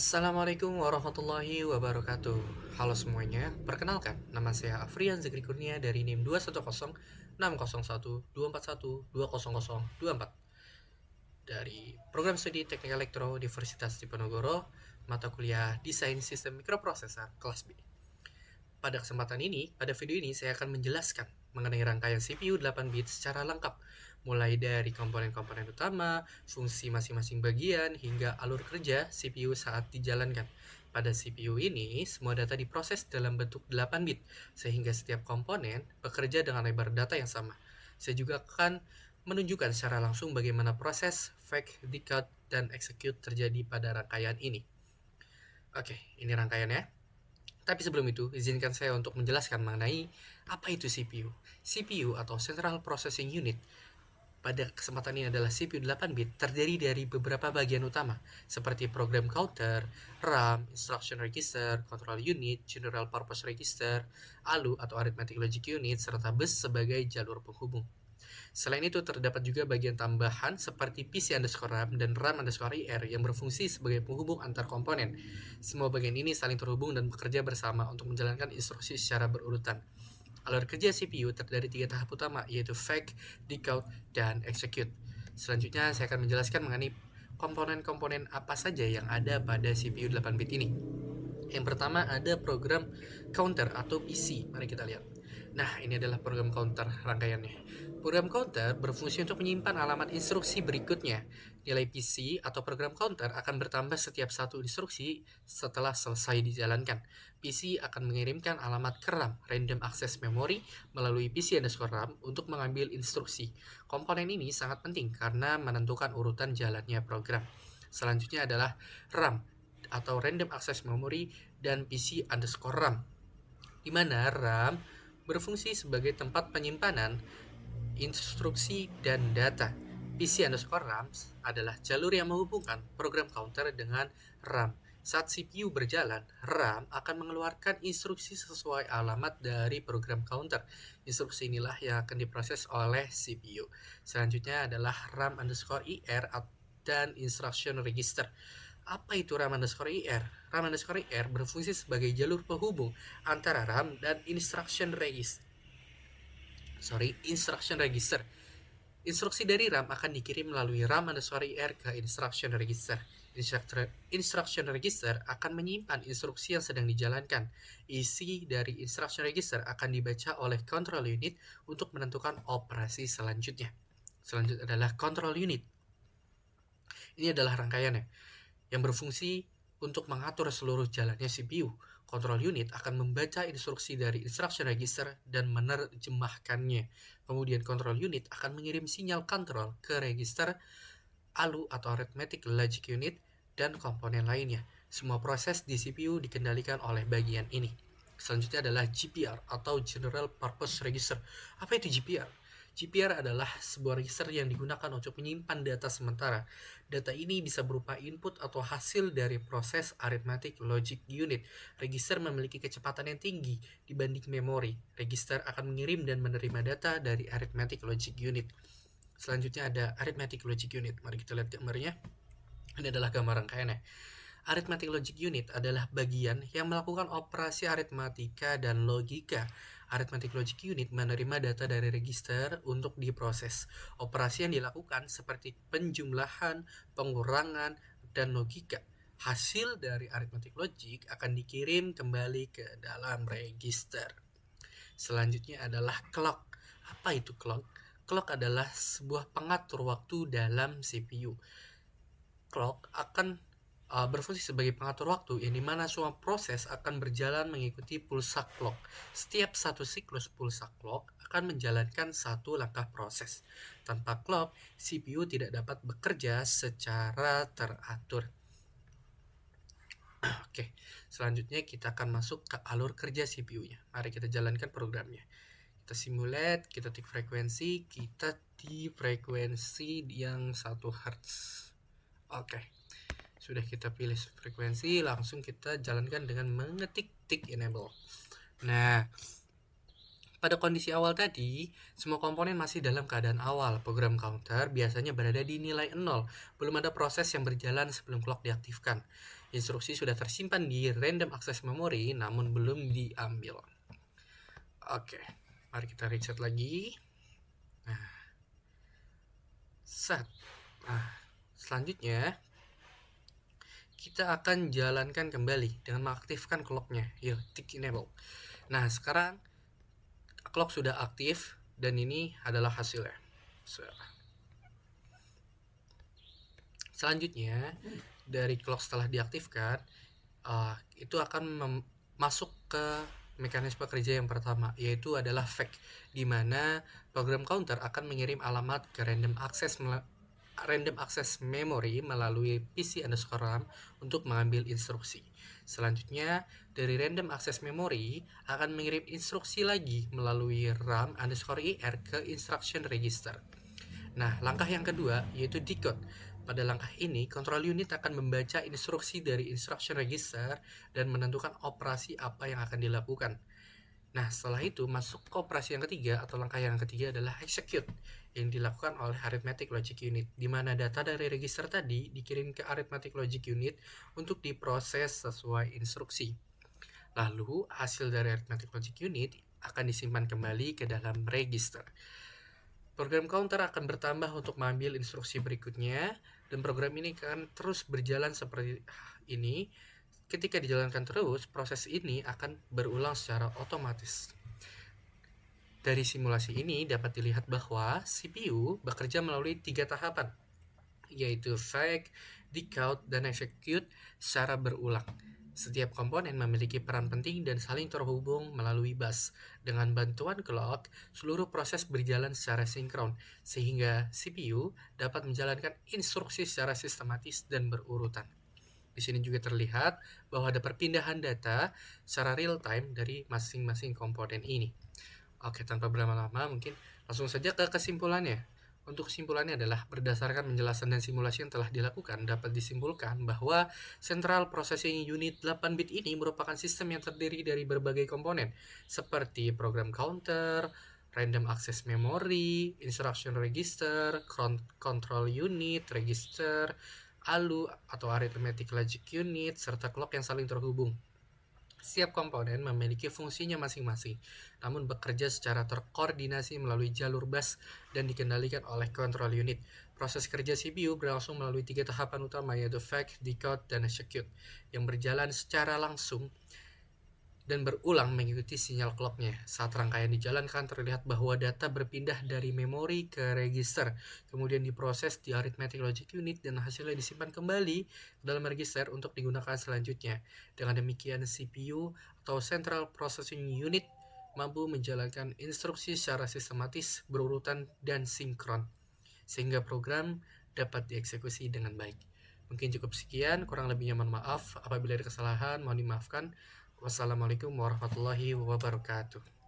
Assalamualaikum warahmatullahi wabarakatuh. Halo semuanya, perkenalkan nama saya Afrian Zikri Kurnia dari NIM 21060124124120024 dari Program Studi Teknik Elektro Universitas Diponegoro, mata kuliah Desain Sistem Mikroprosesor kelas B. Pada kesempatan ini, pada video ini saya akan menjelaskan mengenai rangkaian CPU 8 bit secara lengkap, mulai dari komponen-komponen utama, fungsi masing-masing bagian, hingga alur kerja CPU saat dijalankan. Pada CPU ini, semua data diproses dalam bentuk 8 bit, sehingga setiap komponen bekerja dengan lebar data yang sama. Saya juga akan menunjukkan secara langsung bagaimana proses fetch, decode, dan execute terjadi pada rangkaian ini. Oke, ini rangkaiannya. Tapi sebelum itu, izinkan saya untuk menjelaskan mengenai apa itu CPU. CPU atau Central Processing Unit pada kesempatan ini adalah CPU 8 bit terdiri dari beberapa bagian utama seperti program counter, RAM, instruction register, control unit, general purpose register, ALU atau arithmetic logic unit, serta bus sebagai jalur penghubung. Selain itu, terdapat juga bagian tambahan seperti PC_RAM dan RAM_IR yang berfungsi sebagai penghubung antar komponen. Semua bagian ini saling terhubung dan bekerja bersama untuk menjalankan instruksi secara berurutan. Alur kerja CPU terdiri dari 3 tahap utama, yaitu fetch, decode, dan execute. Selanjutnya, saya akan menjelaskan mengenai komponen-komponen apa saja yang ada pada CPU 8 bit ini. Yang pertama ada program counter atau PC. Mari kita lihat. Nah, ini adalah program counter rangkaiannya. Program counter berfungsi untuk menyimpan alamat instruksi berikutnya. Nilai PC atau program counter akan bertambah setiap satu instruksi setelah selesai dijalankan. PC akan mengirimkan alamat ke RAM, random access memory, melalui PC_RAM untuk mengambil instruksi. Komponen ini sangat penting karena menentukan urutan jalannya program. Selanjutnya adalah RAM atau random access memory dan PC_RAM, di mana RAM berfungsi sebagai tempat penyimpanan instruksi dan data. PC_RAM adalah jalur yang menghubungkan program counter dengan RAM. Saat CPU berjalan, RAM akan mengeluarkan instruksi sesuai alamat dari program counter. Instruksi inilah yang akan diproses oleh CPU. Selanjutnya adalah RAM_IR dan instruction register. Apa itu RAM_IR? RAM_IR berfungsi sebagai jalur penghubung antara RAM dan instruction register. Instruksi dari RAM akan dikirim melalui RAM_IR ke instruction register. Instruction register akan menyimpan instruksi yang sedang dijalankan. Isi dari instruction register akan dibaca oleh control unit untuk menentukan operasi selanjutnya. Selanjutnya adalah control unit. Ini adalah rangkaiannya yang berfungsi untuk mengatur seluruh jalannya CPU. Control unit akan membaca instruksi dari instruction register dan menerjemahkannya. Kemudian control unit akan mengirim sinyal control ke register, ALU atau arithmetic logic unit, dan komponen lainnya. Semua proses di CPU dikendalikan oleh bagian ini. Selanjutnya adalah GPR atau General Purpose Register. Apa itu GPR? GPR adalah sebuah register yang digunakan untuk menyimpan data sementara. Data ini bisa berupa input atau hasil dari proses arithmetic logic unit. Register memiliki kecepatan yang tinggi dibanding memori. Register akan mengirim dan menerima data dari arithmetic logic unit. Selanjutnya ada arithmetic logic unit. Mari kita lihat gambarnya. Ini adalah gambar rangkaiannya. Arithmetic logic unit adalah bagian yang melakukan operasi aritmatika dan logika. Arithmetic logic unit menerima data dari register untuk diproses. Operasi yang dilakukan seperti penjumlahan, pengurangan, dan logika. Hasil dari arithmetic logic akan dikirim kembali ke dalam register. Selanjutnya adalah clock. Apa itu clock? Clock adalah sebuah pengatur waktu dalam CPU. Clock akan berfungsi sebagai pengatur waktu, yang dimana semua proses akan berjalan mengikuti pulsa clock. Setiap satu siklus pulsa clock akan menjalankan satu langkah proses. Tanpa clock, CPU tidak dapat bekerja secara teratur. Oke, selanjutnya kita akan masuk ke alur kerja CPU-nya. Mari kita jalankan programnya. Kita simulate, kita tik frekuensi, kita di frekuensi yang 1 Hz. Oke. Sudah kita pilih frekuensi, langsung kita jalankan dengan mengetik tick enable. Nah, Pada kondisi awal tadi, semua komponen masih dalam keadaan awal. Program counter biasanya berada di nilai 0. Belum ada proses yang berjalan sebelum clock diaktifkan. Instruksi sudah tersimpan di random access memory, namun belum diambil. Oke, mari kita reset lagi. Selanjutnya, kita akan jalankan kembali dengan mengaktifkan clocknya. Yuk, tick enable. Nah, sekarang clock sudah aktif dan ini adalah hasilnya. Selanjutnya, dari clock setelah diaktifkan, itu akan masuk ke mekanisme kerja yang pertama, yaitu adalah fetch, di mana program counter akan mengirim alamat ke random access memory melalui PC_RAM untuk mengambil instruksi. Selanjutnya, dari random access memory akan mengirim instruksi lagi melalui RAM_IR ke instruction register. Nah, langkah yang kedua yaitu decode. Pada langkah ini, control unit akan membaca instruksi dari instruction register dan menentukan operasi apa yang akan dilakukan. Nah, setelah itu masuk ke operasi yang ketiga atau langkah yang ketiga adalah execute yang dilakukan oleh arithmetic logic unit, di mana data dari register tadi dikirim ke arithmetic logic unit untuk diproses sesuai instruksi. Lalu, hasil dari arithmetic logic unit akan disimpan kembali ke dalam register. Program counter akan bertambah untuk mengambil instruksi berikutnya, dan program ini akan terus berjalan seperti ini. Ketika dijalankan terus, proses ini akan berulang secara otomatis. Dari simulasi ini dapat dilihat bahwa CPU bekerja melalui 3 tahapan, yaitu fetch, decode, dan execute secara berulang. Setiap komponen memiliki peran penting dan saling terhubung melalui bus. Dengan bantuan clock, seluruh proses berjalan secara sinkron, sehingga CPU dapat menjalankan instruksi secara sistematis dan berurutan. Di sini juga terlihat bahwa ada perpindahan data secara real time dari masing-masing komponen ini. Oke, tanpa berlama-lama mungkin langsung saja ke kesimpulannya. Untuk kesimpulannya adalah berdasarkan penjelasan dan simulasi yang telah dilakukan, dapat disimpulkan bahwa Central Processing Unit 8-bit ini merupakan sistem yang terdiri dari berbagai komponen, seperti program counter, random access memory, instruction register, control unit, register, ALU atau arithmetic logic unit, serta clock yang saling terhubung. Setiap komponen memiliki fungsinya masing-masing, namun bekerja secara terkoordinasi melalui jalur bus dan dikendalikan oleh control unit. Proses kerja CPU berlangsung melalui 3 tahapan utama, yaitu fetch, decode, dan execute, yang berjalan secara langsung dan berulang mengikuti sinyal clocknya. Saat rangkaian dijalankan, terlihat bahwa data berpindah dari memori ke register, kemudian diproses di arithmetic logic unit, dan hasilnya disimpan kembali dalam register untuk digunakan selanjutnya. Dengan demikian, CPU atau Central Processing Unit mampu menjalankan instruksi secara sistematis, berurutan, dan sinkron, sehingga program dapat dieksekusi dengan baik. Mungkin cukup sekian, kurang lebihnya mohon maaf. Apabila ada kesalahan, mohon dimaafkan. Wassalamualaikum warahmatullahi wabarakatuh.